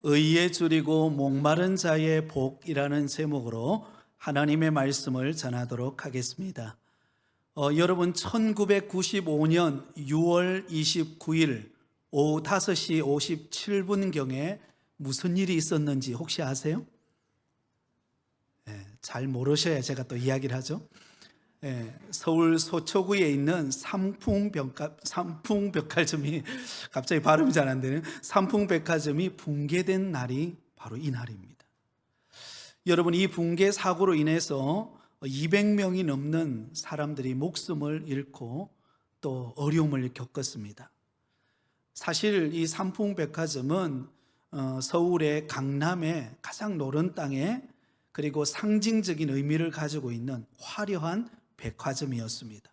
의에 줄이고 목마른 자의 복이라는 제목으로 하나님의 말씀을 전하도록 하겠습니다. 여러분 1995년 6월 29일 오후 5시 57분경에 무슨 일이 있었는지 혹시 아세요? 잘 모르셔야 제가 또 이야기를 하죠. 서울 서초구에 있는 삼풍백화점이 갑자기 발음이 잘 안 되는 삼풍백화점이 붕괴된 날이 바로 이 날입니다. 여러분, 이 붕괴 사고로 인해서 200명이 넘는 사람들이 목숨을 잃고 또 어려움을 겪었습니다. 사실 이 삼풍백화점은 서울의 강남의 가장 노른 땅에 그리고 상징적인 의미를 가지고 있는 화려한 백화점이었습니다.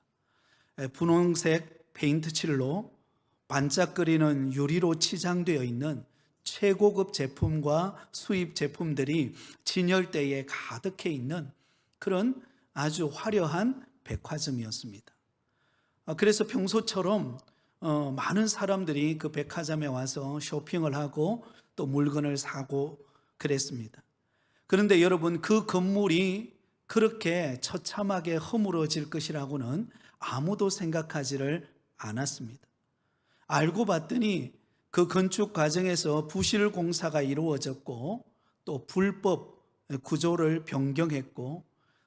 분홍색 페인트 칠로 반짝거리는 유리로 치장되어 있는 최고급 제품과 수입 제품들이 진열대에 가득해 있는 그런 아주 화려한 백화점이었습니다. 그래서 평소처럼 많은 사람들이 그 백화점에 와서 쇼핑을 하고 또 물건을 사고 그랬습니다. 그런데 여러분, 그 건물이 그렇게 처참하게 허물어질 것이라고는 아무도 생각하지를 않았습니다. 알고 봤더니 그 건축 과정에서 부실 공사가 이루어졌고 또 불법 구조를 변경했고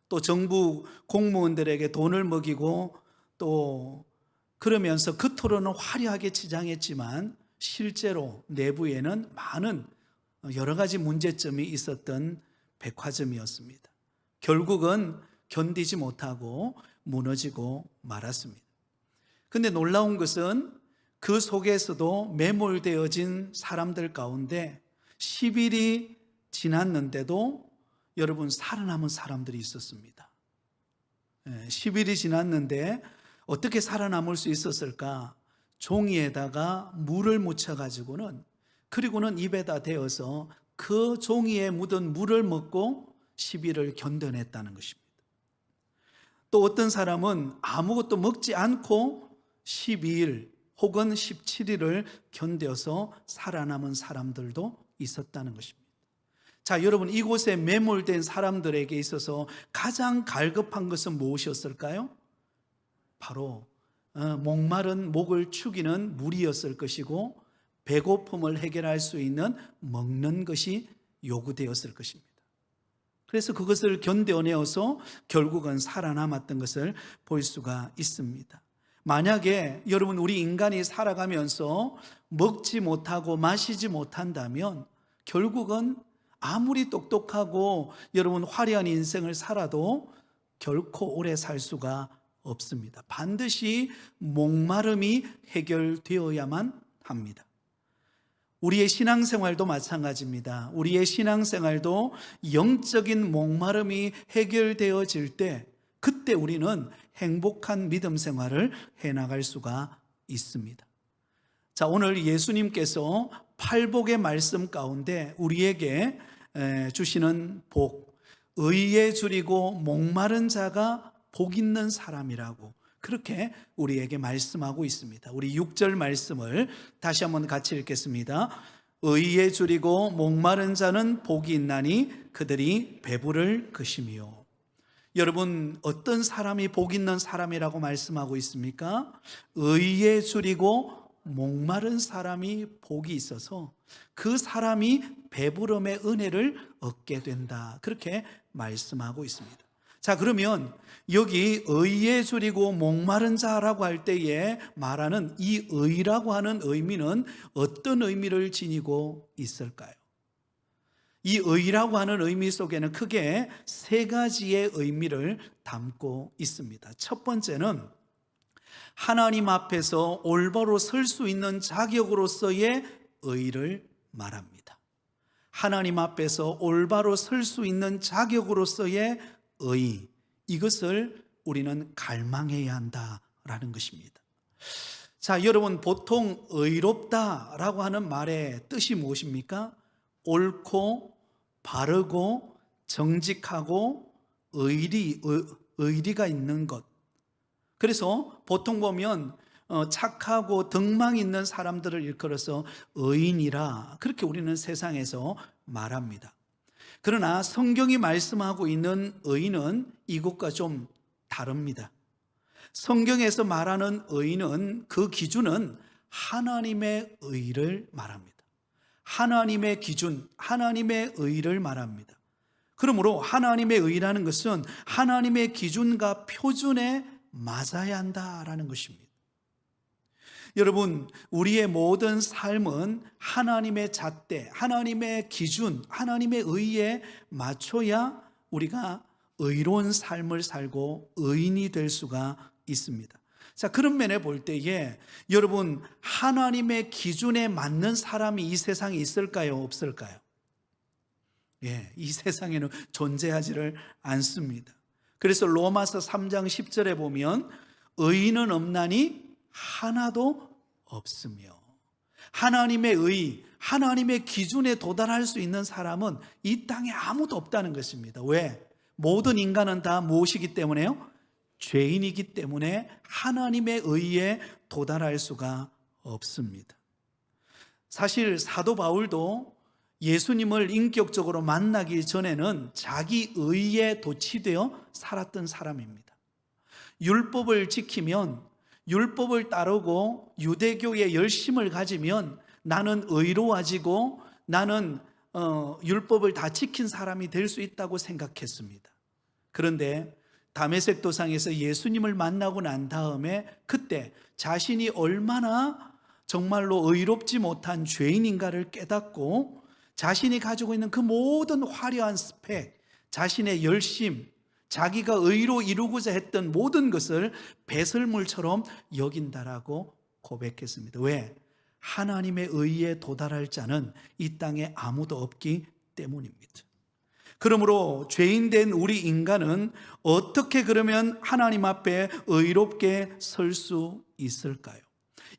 또 정부 공무원들에게 돈을 먹이고 또 그러면서 겉으로는 화려하게 치장했지만 실제로 내부에는 많은 여러 가지 문제점이 있었던 백화점이었습니다. 결국은 견디지 못하고 무너지고 말았습니다. 그런데 놀라운 것은 그 속에서도 매몰되어진 사람들 가운데 10일이 지났는데도 여러분 살아남은 사람들이 있었습니다. 10일이 지났는데 어떻게 살아남을 수 있었을까? 종이에다가 물을 묻혀가지고는 그리고는 입에다 대어서 그 종이에 묻은 물을 먹고 10일을 견뎌냈다는 것입니다. 또 어떤 사람은 아무것도 먹지 않고 12일 혹은 17일을 견뎌서 살아남은 사람들도 있었다는 것입니다. 자, 여러분, 이곳에 매몰된 사람들에게 있어서 가장 갈급한 것은 무엇이었을까요? 바로 목마른 목을 축이는 물이었을 것이고 배고픔을 해결할 수 있는 먹는 것이 요구되었을 것입니다. 그래서 그것을 견뎌내어서 결국은 살아남았던 것을 볼 수가 있습니다. 만약에 여러분, 우리 인간이 살아가면서 먹지 못하고 마시지 못한다면 결국은 아무리 똑똑하고 여러분 화려한 인생을 살아도 결코 오래 살 수가 없습니다. 반드시 목마름이 해결되어야만 합니다. 우리의 신앙생활도 마찬가지입니다. 우리의 신앙생활도 영적인 목마름이 해결되어질 때 그때 우리는 행복한 믿음 생활을 해나갈 수가 있습니다. 자, 오늘 예수님께서 팔복의 말씀 가운데 우리에게 주시는 복, 의에 줄이고 목마른 자가 복 있는 사람이라고 그렇게 우리에게 말씀하고 있습니다. 우리 6절 말씀을 다시 한번 같이 읽겠습니다. 의에 줄이고 목마른 자는 복이 있나니 그들이 배부를 것이며. 여러분, 어떤 사람이 복 있는 사람이라고 말씀하고 있습니까? 의에 줄이고 목마른 사람이 복이 있어서 그 사람이 배부름의 은혜를 얻게 된다, 그렇게 말씀하고 있습니다. 자, 그러면 여기 의에 줄이고 목마른 자라고 할 때에 말하는 이 의라고 하는 의미는 어떤 의미를 지니고 있을까요? 이 의라고 하는 의미 속에는 크게 세 가지의 의미를 담고 있습니다. 첫 번째는 하나님 앞에서 올바로 설 수 있는 자격으로서의 의를 말합니다. 하나님 앞에서 올바로 설 수 있는 자격으로서의 의, 이것을 우리는 갈망해야 한다라는 것입니다. 자, 여러분, 보통 의롭다라고 하는 말의 뜻이 무엇입니까? 옳고 바르고 정직하고 의리가 있는 것. 그래서 보통 보면 착하고 덕망 있는 사람들을 일컬어서 의인이라 그렇게 우리는 세상에서 말합니다. 그러나 성경이 말씀하고 있는 의인은 이것과 좀 다릅니다. 성경에서 말하는 의인은 그 기준은 하나님의 의를 말합니다. 하나님의 기준, 하나님의 의를 말합니다. 그러므로 하나님의 의라는 것은 하나님의 기준과 표준에 맞아야 한다라는 것입니다. 여러분, 우리의 모든 삶은 하나님의 잣대, 하나님의 기준, 하나님의 의에 맞춰야 우리가 의로운 삶을 살고 의인이 될 수가 있습니다. 자, 그런 면에 볼 때에 여러분, 하나님의 기준에 맞는 사람이 이 세상에 있을까요? 없을까요? 예, 이 세상에는 존재하지를 않습니다. 그래서 로마서 3장 10절에 보면 의인은 없나니 하나도 없으며, 하나님의 의, 하나님의 기준에 도달할 수 있는 사람은 이 땅에 아무도 없다는 것입니다. 왜? 모든 인간은 다 무엇이기 때문에요? 죄인이기 때문에 하나님의 의에 도달할 수가 없습니다. 사실 사도 바울도 예수님을 인격적으로 만나기 전에는 자기 의에 도취되어 살았던 사람입니다. 율법을 지키면, 율법을 따르고 유대교의 열심을 가지면 나는 의로워지고 나는 율법을 다 지킨 사람이 될 수 있다고 생각했습니다. 그런데 다메섹 도상에서 예수님을 만나고 난 다음에 그때 자신이 얼마나 정말로 의롭지 못한 죄인인가를 깨닫고 자신이 가지고 있는 그 모든 화려한 스펙, 자신의 열심, 자기가 의로 이루고자 했던 모든 것을 배설물처럼 여긴다라고 고백했습니다. 왜? 하나님의 의에 도달할 자는 이 땅에 아무도 없기 때문입니다. 그러므로 죄인된 우리 인간은 어떻게 그러면 하나님 앞에 의롭게 설 수 있을까요?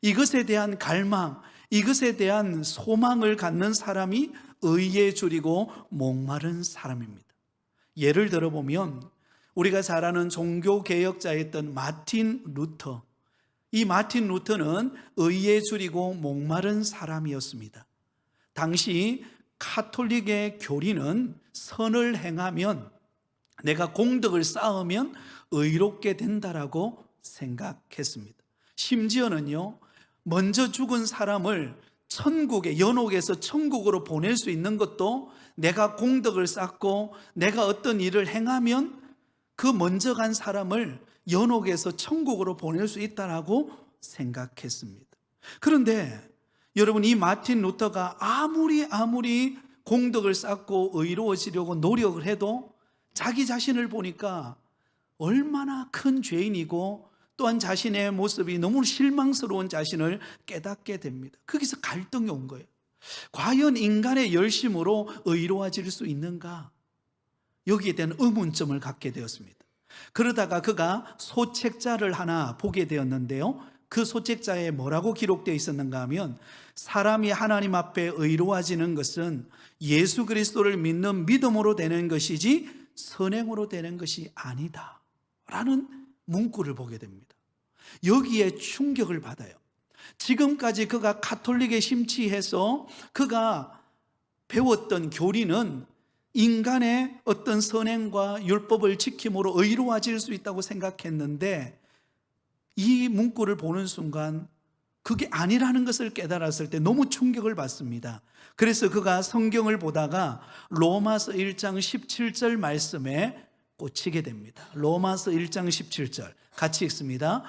이것에 대한 갈망, 이것에 대한 소망을 갖는 사람이 의에 줄이고 목마른 사람입니다. 예를 들어보면 우리가 잘 아는 종교개혁자였던 마틴 루터, 이 마틴 루터는 의에 줄이고 목마른 사람이었습니다. 당시 카톨릭의 교리는 선을 행하면, 내가 공덕을 쌓으면 의롭게 된다라고 생각했습니다. 심지어는요, 먼저 죽은 사람을 천국에, 연옥에서 천국으로 보낼 수 있는 것도 내가 공덕을 쌓고 내가 어떤 일을 행하면 그 먼저 간 사람을 연옥에서 천국으로 보낼 수 있다라고 생각했습니다. 그런데 여러분, 이 마틴 루터가 아무리 공덕을 쌓고 의로워지려고 노력을 해도 자기 자신을 보니까 얼마나 큰 죄인이고 또한 자신의 모습이 너무 실망스러운 자신을 깨닫게 됩니다. 거기서 갈등이 온 거예요. 과연 인간의 열심으로 의로워질 수 있는가? 여기에 대한 의문점을 갖게 되었습니다. 그러다가 그가 소책자를 하나 보게 되었는데요, 그 소책자에 뭐라고 기록되어 있었는가 하면, 사람이 하나님 앞에 의로워지는 것은 예수 그리스도를 믿는 믿음으로 되는 것이지 선행으로 되는 것이 아니다 라는 문구를 보게 됩니다. 여기에 충격을 받아요. 지금까지 그가 가톨릭에 심취해서 그가 배웠던 교리는 인간의 어떤 선행과 율법을 지킴으로 의로워질 수 있다고 생각했는데, 이 문구를 보는 순간 그게 아니라는 것을 깨달았을 때 너무 충격을 받습니다. 그래서 그가 성경을 보다가 로마서 1장 17절 말씀에 꽂히게 됩니다. 로마서 1장 17절 같이 읽습니다.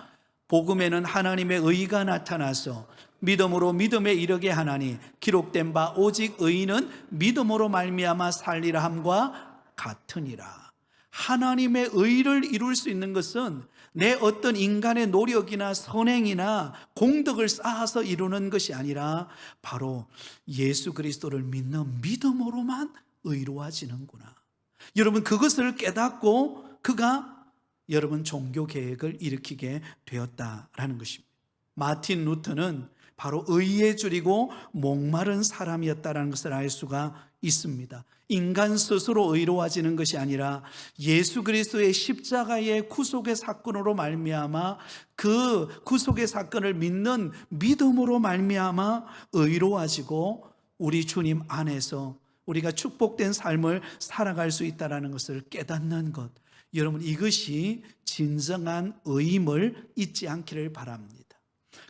복음에는 하나님의 의가 나타나서 믿음으로 믿음에 이르게 하나니 기록된 바 오직 의인은 믿음으로 말미암아 살리라 함과 같으니라. 하나님의 의를 이룰 수 있는 것은 내 어떤 인간의 노력이나 선행이나 공덕을 쌓아서 이루는 것이 아니라 바로 예수 그리스도를 믿는 믿음으로만 의로워지는구나. 여러분, 그것을 깨닫고 그가 여러분 종교 개혁을 일으키게 되었다라는 것입니다. 마틴 루터는 바로 의에 줄이고 목마른 사람이었다는 것을 알 수가 있습니다. 인간 스스로 의로워지는 것이 아니라 예수 그리스도의 십자가의 구속의 사건으로 말미암아 그 구속의 사건을 믿는 믿음으로 말미암아 의로워지고 우리 주님 안에서 우리가 축복된 삶을 살아갈 수 있다는 것을 깨닫는 것, 여러분 이것이 진정한 의임을 잊지 않기를 바랍니다.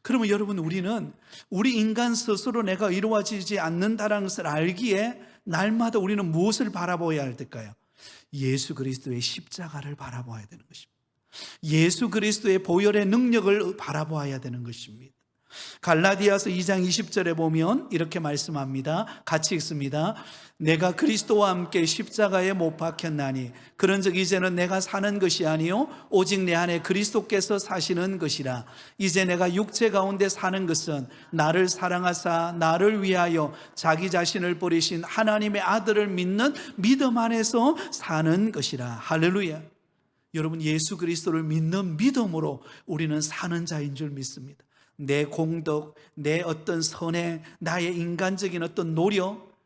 그러면 여러분 우리는 우리 인간 스스로 내가 의로워지지 않는다는 것을 알기에 날마다 우리는 무엇을 바라보아야 할까요? 예수 그리스도의 십자가를 바라보아야 되는 것입니다. 예수 그리스도의 보혈의 능력을 바라보아야 되는 것입니다. 갈라디아서 2장 20절에 보면 이렇게 말씀합니다. 같이 읽습니다. 내가 그리스도와 함께 십자가에 못 박혔나니 그런즉 이제는 내가 사는 것이 아니요 오직 내 안에 그리스도께서 사시는 것이라. 이제 내가 육체 가운데 사는 것은 나를 사랑하사 나를 위하여 자기 자신을 버리신 하나님의 아들을 믿는 믿음 안에서 사는 것이라. 할렐루야. 여러분 예수 그리스도를 믿는 믿음으로 우리는 사는 자인 줄 믿습니다. 내 공덕, 내 어떤 선행, 나의 인간적인 어떤 노력,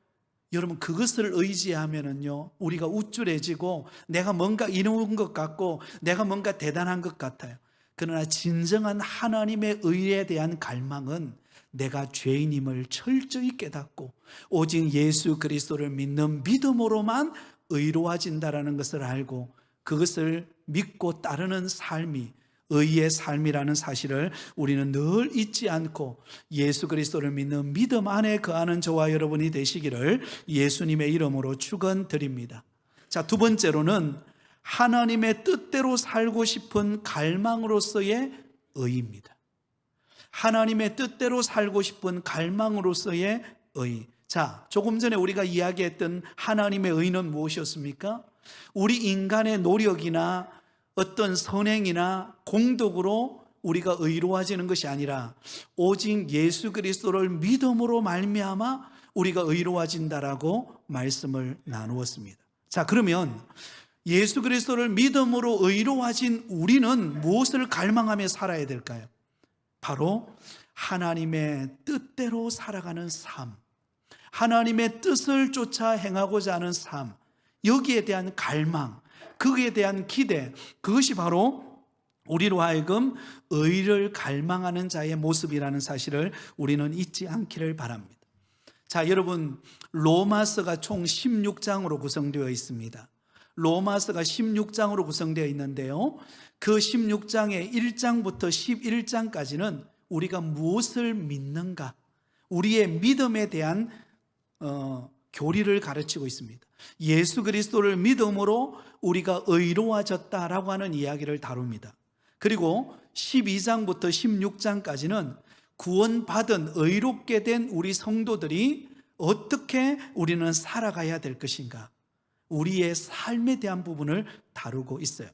여러분 그것을 의지하면은요 우리가 우쭐해지고 내가 뭔가 이룬 것 같고 내가 뭔가 대단한 것 같아요. 그러나 진정한 하나님의 의에 대한 갈망은 내가 죄인임을 철저히 깨닫고 오직 예수 그리스도를 믿는 믿음으로만 의로워진다라는 것을 알고 그것을 믿고 따르는 삶이 의의 삶이라는 사실을 우리는 늘 잊지 않고 예수 그리스도를 믿는 믿음 안에 거하는 저와 여러분이 되시기를 예수님의 이름으로 축원드립니다. 자, 두 번째로는 하나님의 뜻대로 살고 싶은 갈망으로서의 의입니다. 하나님의 뜻대로 살고 싶은 갈망으로서의 의. 자, 조금 전에 우리가 이야기했던 하나님의 의는 무엇이었습니까? 우리 인간의 노력이나 어떤 선행이나 공덕으로 우리가 의로워지는 것이 아니라 오직 예수 그리스도를 믿음으로 말미암아 우리가 의로워진다라고 말씀을 나누었습니다. 자, 그러면 예수 그리스도를 믿음으로 의로워진 우리는 무엇을 갈망하며 살아야 될까요? 바로 하나님의 뜻대로 살아가는 삶, 하나님의 뜻을 쫓아 행하고자 하는 삶, 여기에 대한 갈망, 거기에 대한 기대, 그것이 바로 우리로 하여금 의를 갈망하는 자의 모습이라는 사실을 우리는 잊지 않기를 바랍니다. 자, 여러분 로마서가 총 16장으로 구성되어 있습니다. 로마서가 16장으로 구성되어 있는데요, 그 16장의 1장부터 11장까지는 우리가 무엇을 믿는가, 우리의 믿음에 대한 교리를 가르치고 있습니다. 예수 그리스도를 믿음으로 우리가 의로워졌다라고 하는 이야기를 다룹니다. 그리고 12장부터 16장까지는 구원받은 의롭게 된 우리 성도들이 어떻게 우리는 살아가야 될 것인가, 우리의 삶에 대한 부분을 다루고 있어요.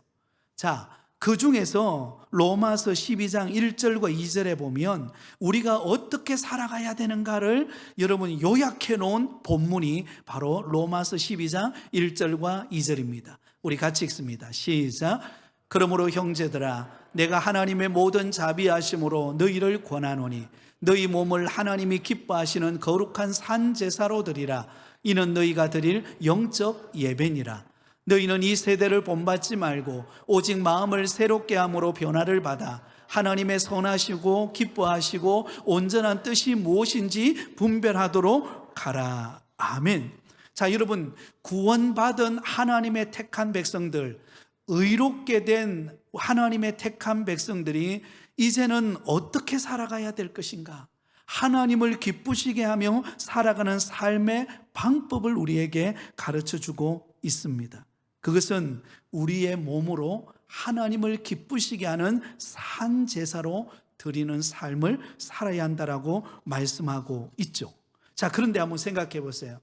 자, 그 중에서 로마서 12장 1절과 2절에 보면 우리가 어떻게 살아가야 되는가를 여러분 요약해 놓은 본문이 바로 로마서 12장 1절과 2절입니다. 우리 같이 읽습니다. 시작. 그러므로 형제들아, 내가 하나님의 모든 자비하심으로 너희를 권하노니 너희 몸을 하나님이 기뻐하시는 거룩한 산 제사로 드리라. 이는 너희가 드릴 영적 예배니라. 너희는 이 세대를 본받지 말고 오직 마음을 새롭게 함으로 변화를 받아 하나님의 선하시고 기뻐하시고 온전한 뜻이 무엇인지 분별하도록 하라. 아멘. 자, 여러분 구원받은 하나님의 택한 백성들, 의롭게 된 하나님의 택한 백성들이 이제는 어떻게 살아가야 될 것인가, 하나님을 기쁘시게 하며 살아가는 삶의 방법을 우리에게 가르쳐주고 있습니다. 그것은 우리의 몸으로 하나님을 기쁘시게 하는 산 제사로 드리는 삶을 살아야 한다라고 말씀하고 있죠. 자, 그런데 한번 생각해 보세요.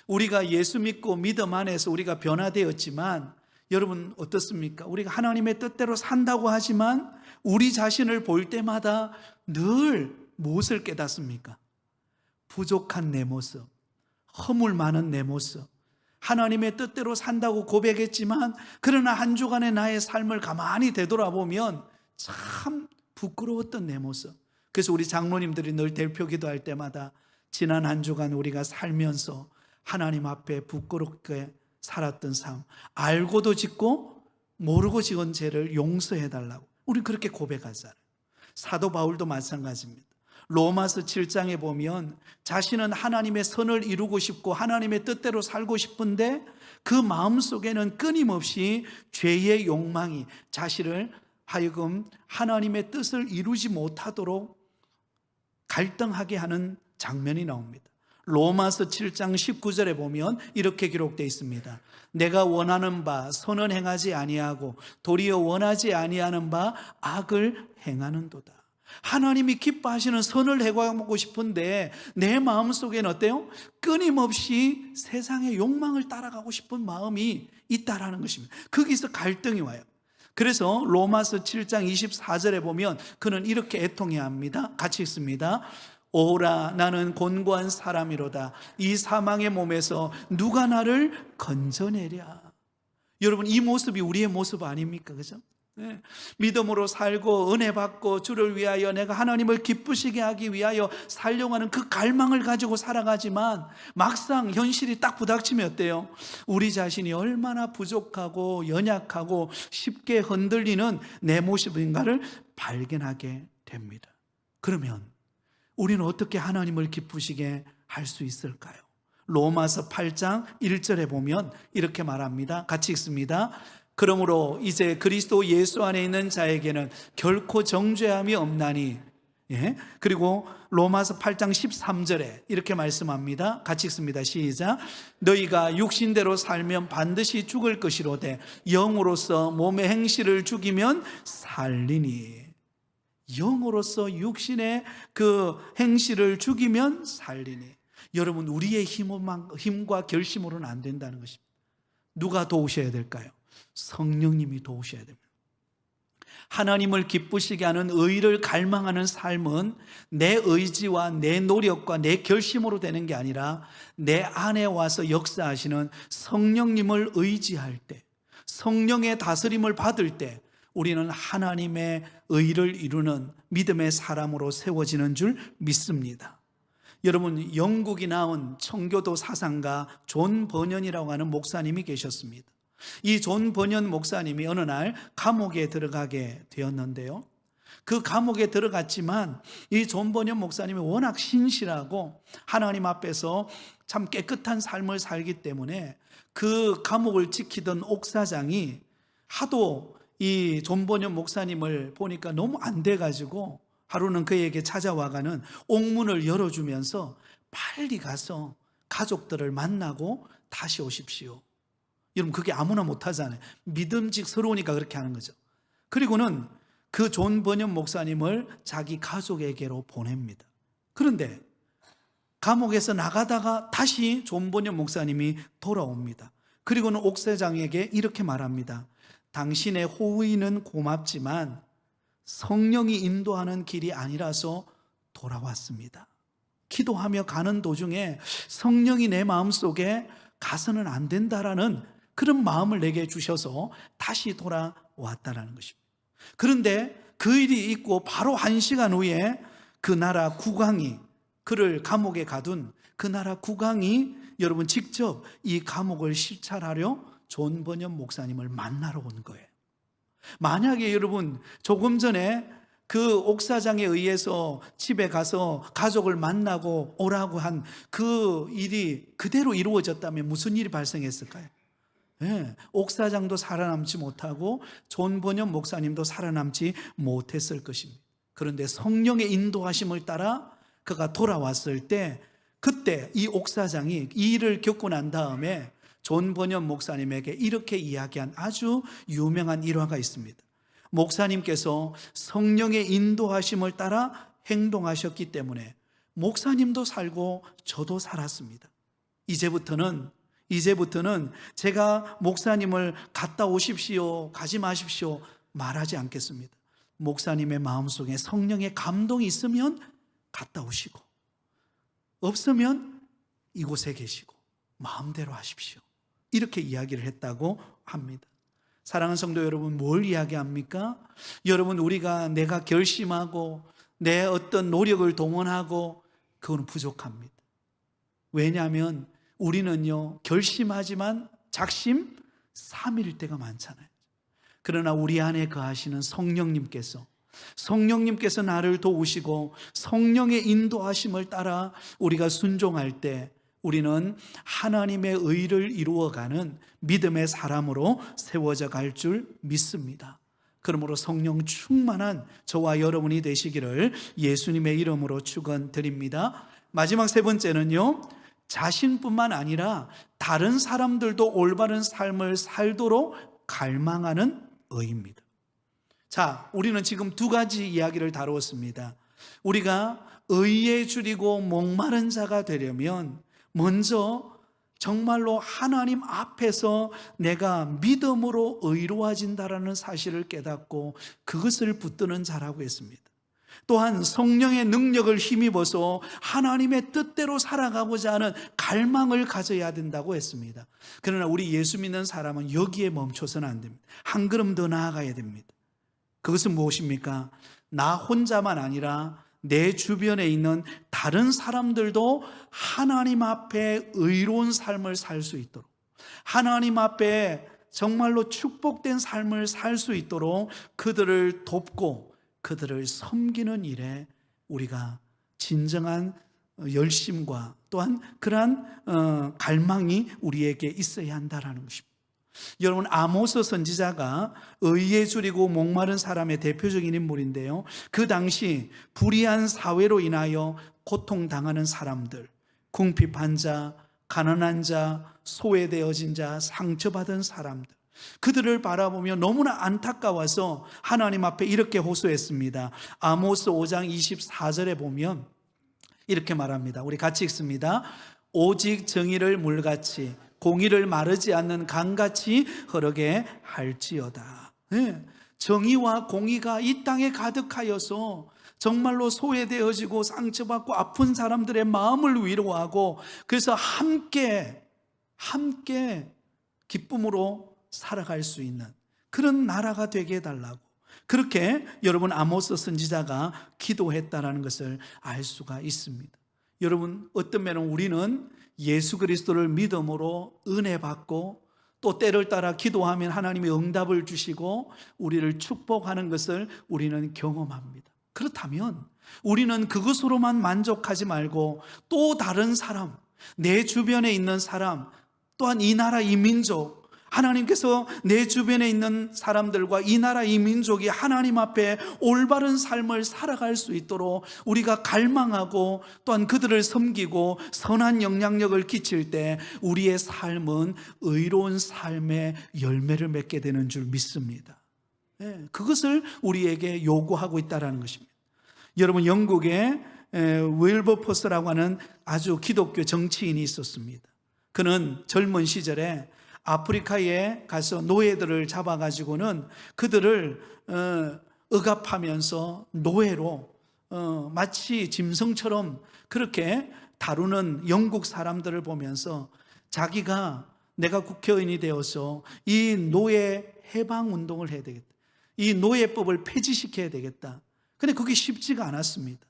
우리가 예수 믿고 믿음 안에서 우리가 변화되었지만 여러분 어떻습니까? 우리가 하나님의 뜻대로 산다고 하지만 우리 자신을 볼 때마다 늘 무엇을 깨닫습니까? 부족한 내 모습, 허물 많은 내 모습, 하나님의 뜻대로 산다고 고백했지만 그러나 한 주간의 나의 삶을 가만히 되돌아보면 참 부끄러웠던 내 모습, 그래서 우리 장로님들이 늘 대표 기도할 때마다 지난 한 주간 우리가 살면서 하나님 앞에 부끄럽게 살았던 삶, 알고도 짓고 모르고 지은 죄를 용서해 달라고 우리 그렇게 고백하잖아요. 사도 바울도 마찬가지입니다. 로마서 7장에 보면 자신은 하나님의 선을 이루고 싶고 하나님의 뜻대로 살고 싶은데 그 마음속에는 끊임없이 죄의 욕망이 자신을 하여금 하나님의 뜻을 이루지 못하도록 갈등하게 하는 장면이 나옵니다. 로마서 7장 19절에 보면 이렇게 기록되어 있습니다. 내가 원하는 바 선은 행하지 아니하고 도리어 원하지 아니하는 바 악을 행하는도다. 하나님이 기뻐하시는 선을 행하고 싶은데 내 마음속에는 어때요? 끊임없이 세상의 욕망을 따라가고 싶은 마음이 있다라는 것입니다. 거기서 갈등이 와요. 그래서 로마서 7장 24절에 보면 그는 이렇게 애통해야 합니다. 같이 읽습니다. 오라 나는 곤고한 사람이로다. 이 사망의 몸에서 누가 나를 건져내랴. 여러분, 이 모습이 우리의 모습 아닙니까? 그죠? 네. 믿음으로 살고 은혜 받고 주를 위하여 내가 하나님을 기쁘시게 하기 위하여 살려고 하는 그 갈망을 가지고 살아가지만 막상 현실이 딱 부닥치면 어때요? 우리 자신이 얼마나 부족하고 연약하고 쉽게 흔들리는 내 모습인가를 발견하게 됩니다. 그러면 우리는 어떻게 하나님을 기쁘시게 할 수 있을까요? 로마서 8장 1절에 보면 이렇게 말합니다. 같이 읽습니다. 그러므로 이제 그리스도 예수 안에 있는 자에게는 결코 정죄함이 없나니. 그리고 로마서 8장 13절에 이렇게 말씀합니다. 같이 읽습니다. 시작. 너희가 육신대로 살면 반드시 죽을 것이로되 영으로서 몸의 행실을 죽이면 살리니. 영으로서 육신의 그 행실을 죽이면 살리니. 여러분, 우리의 힘과 결심으로는 안 된다는 것입니다. 누가 도우셔야 될까요? 성령님이 도우셔야 됩니다. 하나님을 기쁘시게 하는 의를 갈망하는 삶은 내 의지와 내 노력과 내 결심으로 되는 게 아니라 내 안에 와서 역사하시는 성령님을 의지할 때, 성령의 다스림을 받을 때 우리는 하나님의 의를 이루는 믿음의 사람으로 세워지는 줄 믿습니다. 여러분, 영국이 낳은 청교도 사상가 존 버년이라고 하는 목사님이 계셨습니다. 이 존 버년 목사님이 어느 날 감옥에 들어가게 되었는데요, 그 감옥에 들어갔지만 이 존 버년 목사님이 워낙 신실하고 하나님 앞에서 참 깨끗한 삶을 살기 때문에 그 감옥을 지키던 옥사장이 하도 이 존 버년 목사님을 보니까 너무 안 돼가지고 하루는 그에게 찾아와가는 옥문을 열어주면서 빨리 가서 가족들을 만나고 다시 오십시오. 여러분, 그게 아무나 못하잖아요. 믿음직스러우니까 그렇게 하는 거죠. 그리고는 그 존 버년 목사님을 자기 가족에게로 보냅니다. 그런데 감옥에서 나가다가 다시 존 버년 목사님이 돌아옵니다. 그리고는 옥사장에게 이렇게 말합니다. 당신의 호의는 고맙지만 성령이 인도하는 길이 아니라서 돌아왔습니다. 기도하며 가는 도중에 성령이 내 마음속에 가서는 안 된다라는 그런 마음을 내게 주셔서 다시 돌아왔다라는 것입니다. 그런데 그 일이 있고 바로 1시간 후에 그 나라 국왕이, 그를 감옥에 가둔 그 나라 국왕이 여러분 직접 이 감옥을 시찰하려 존 버년 목사님을 만나러 온 거예요. 만약에 여러분 조금 전에 그 옥사장에 의해서 집에 가서 가족을 만나고 오라고 한 그 일이 그대로 이루어졌다면 무슨 일이 발생했을까요? 옥사장도 살아남지 못하고 존 버년 목사님도 살아남지 못했을 것입니다. 그런데 성령의 인도하심을 따라 그가 돌아왔을 때, 그때 이 옥사장이 이 일을 겪고 난 다음에 존 버년 목사님에게 이렇게 이야기한 아주 유명한 일화가 있습니다. 목사님께서 성령의 인도하심을 따라 행동하셨기 때문에 목사님도 살고 저도 살았습니다. 이제부터는 제가 목사님을 갔다 오십시오, 가지 마십시오 말하지 않겠습니다. 목사님의 마음속에 성령의 감동이 있으면 갔다 오시고, 없으면 이곳에 계시고 마음대로 하십시오. 이렇게 이야기를 했다고 합니다. 사랑하는 성도 여러분, 뭘 이야기합니까? 여러분, 우리가 내가 결심하고 내 어떤 노력을 동원하고 그거는 부족합니다. 왜냐하면 우리는요, 결심하지만 작심 삼일 때가 많잖아요. 그러나 우리 안에 거하시는 성령님께서 나를 도우시고 성령의 인도하심을 따라 우리가 순종할 때 우리는 하나님의 의를 이루어가는 믿음의 사람으로 세워져 갈 줄 믿습니다. 그러므로 성령 충만한 저와 여러분이 되시기를 예수님의 이름으로 축원드립니다. 마지막 세 번째는요, 자신뿐만 아니라 다른 사람들도 올바른 삶을 살도록 갈망하는 의입니다. 자, 우리는 지금 두 가지 이야기를 다루었습니다. 우리가 의에 줄이고 목마른 자가 되려면 먼저 정말로 하나님 앞에서 내가 믿음으로 의로워진다라는 사실을 깨닫고 그것을 붙드는 자라고 했습니다. 또한 성령의 능력을 힘입어서 하나님의 뜻대로 살아가고자 하는 갈망을 가져야 된다고 했습니다. 그러나 우리 예수 믿는 사람은 여기에 멈춰서는 안 됩니다. 한 걸음 더 나아가야 됩니다. 그것은 무엇입니까? 나 혼자만 아니라 내 주변에 있는 다른 사람들도 하나님 앞에 의로운 삶을 살 수 있도록, 하나님 앞에 정말로 축복된 삶을 살 수 있도록 그들을 돕고 그들을 섬기는 일에 우리가 진정한 열심과 또한 그러한 갈망이 우리에게 있어야 한다는 것입니다. 여러분, 아모스 선지자가 의에 줄이고 목마른 사람의 대표적인 인물인데요, 그 당시 불의한 사회로 인하여 고통당하는 사람들, 궁핍한 자, 가난한 자, 소외되어진 자, 상처받은 사람들, 그들을 바라보며 너무나 안타까워서 하나님 앞에 이렇게 호소했습니다. 아모스 5장 24절에 보면 이렇게 말합니다. 우리 같이 읽습니다. 오직 정의를 물같이 공의를 마르지 않는 강같이 흐르게 할지어다. 정의와 공의가 이 땅에 가득하여서 정말로 소외되어지고 상처받고 아픈 사람들의 마음을 위로하고 그래서 함께 기쁨으로 살아갈 수 있는 그런 나라가 되게 해달라고, 그렇게 여러분 아모스 선지자가 기도했다는 것을 알 수가 있습니다. 여러분, 어떤 면은 우리는 예수 그리스도를 믿음으로 은혜 받고 또 때를 따라 기도하면 하나님이 응답을 주시고 우리를 축복하는 것을 우리는 경험합니다. 그렇다면 우리는 그것으로만 만족하지 말고 또 다른 사람, 내 주변에 있는 사람, 또한 이 나라 이 민족, 하나님께서 내 주변에 있는 사람들과 이 나라 이 민족이 하나님 앞에 올바른 삶을 살아갈 수 있도록 우리가 갈망하고 또한 그들을 섬기고 선한 영향력을 끼칠 때 우리의 삶은 의로운 삶의 열매를 맺게 되는 줄 믿습니다. 그것을 우리에게 요구하고 있다는 것입니다. 여러분, 영국에 윌버포스라고 하는 아주 기독교 정치인이 있었습니다. 그는 젊은 시절에 아프리카에 가서 노예들을 잡아가지고는 그들을 억압하면서 노예로 마치 짐승처럼 그렇게 다루는 영국 사람들을 보면서 자기가 내가 국회의원이 되어서 이 노예 해방 운동을 해야 되겠다, 이 노예법을 폐지시켜야 되겠다. 근데 그게 쉽지가 않았습니다.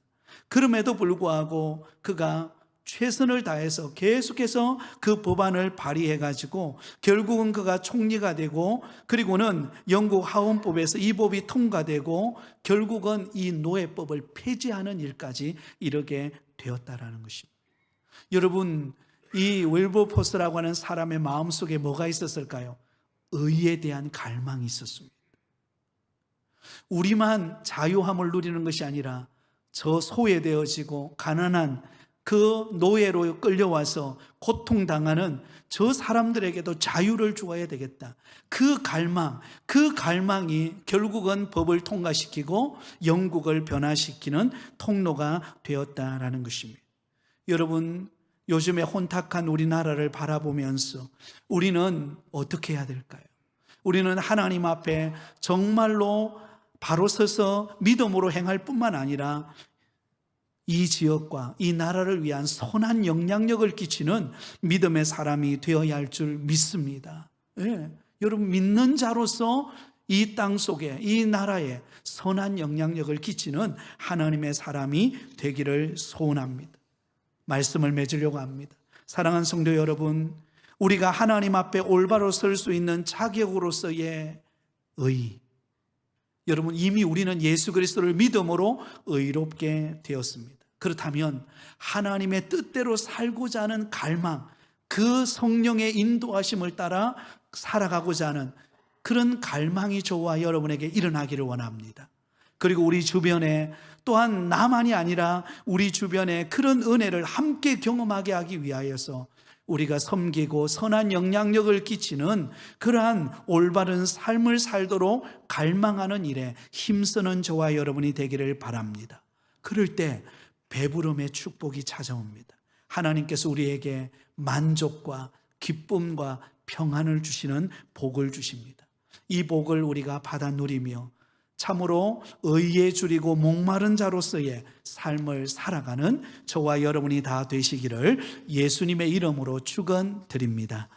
그럼에도 불구하고 그가 최선을 다해서 계속해서 그 법안을 발의해가지고 결국은 그가 총리가 되고 그리고는 영국 하원법에서 이 법이 통과되고 결국은 이 노예법을 폐지하는 일까지 이르게 되었다라는 것입니다. 여러분, 이 윌버포스라고 하는 사람의 마음속에 뭐가 있었을까요? 의에 대한 갈망이 있었습니다. 우리만 자유함을 누리는 것이 아니라 저 소외되어지고 가난한 그 노예로 끌려와서 고통당하는 저 사람들에게도 자유를 주어야 되겠다. 그 갈망이 결국은 법을 통과시키고 영국을 변화시키는 통로가 되었다라는 것입니다. 여러분, 요즘에 혼탁한 우리나라를 바라보면서 우리는 어떻게 해야 될까요? 우리는 하나님 앞에 정말로 바로 서서 믿음으로 행할 뿐만 아니라 이 지역과 이 나라를 위한 선한 영향력을 끼치는 믿음의 사람이 되어야 할 줄 믿습니다. 여러분, 믿는 자로서 이 땅 속에, 이 나라에 선한 영향력을 끼치는 하나님의 사람이 되기를 소원합니다. 말씀을 맺으려고 합니다. 사랑하는 성도 여러분, 우리가 하나님 앞에 올바로 설 수 있는 자격으로서의 의, 여러분, 이미 우리는 예수 그리스도를 믿음으로 의롭게 되었습니다. 그렇다면 하나님의 뜻대로 살고자 하는 갈망, 그 성령의 인도하심을 따라 살아가고자 하는 그런 갈망이 저와 여러분에게 일어나기를 원합니다. 그리고 우리 주변에 또한 나만이 아니라 우리 주변에 그런 은혜를 함께 경험하게 하기 위하여서 우리가 섬기고 선한 영향력을 끼치는 그러한 올바른 삶을 살도록 갈망하는 일에 힘쓰는 저와 여러분이 되기를 바랍니다. 그럴 때 배부름의 축복이 찾아옵니다. 하나님께서 우리에게 만족과 기쁨과 평안을 주시는 복을 주십니다. 이 복을 우리가 받아 누리며 참으로 의에 줄이고 목마른 자로서의 삶을 살아가는 저와 여러분이 다 되시기를 예수님의 이름으로 축원드립니다.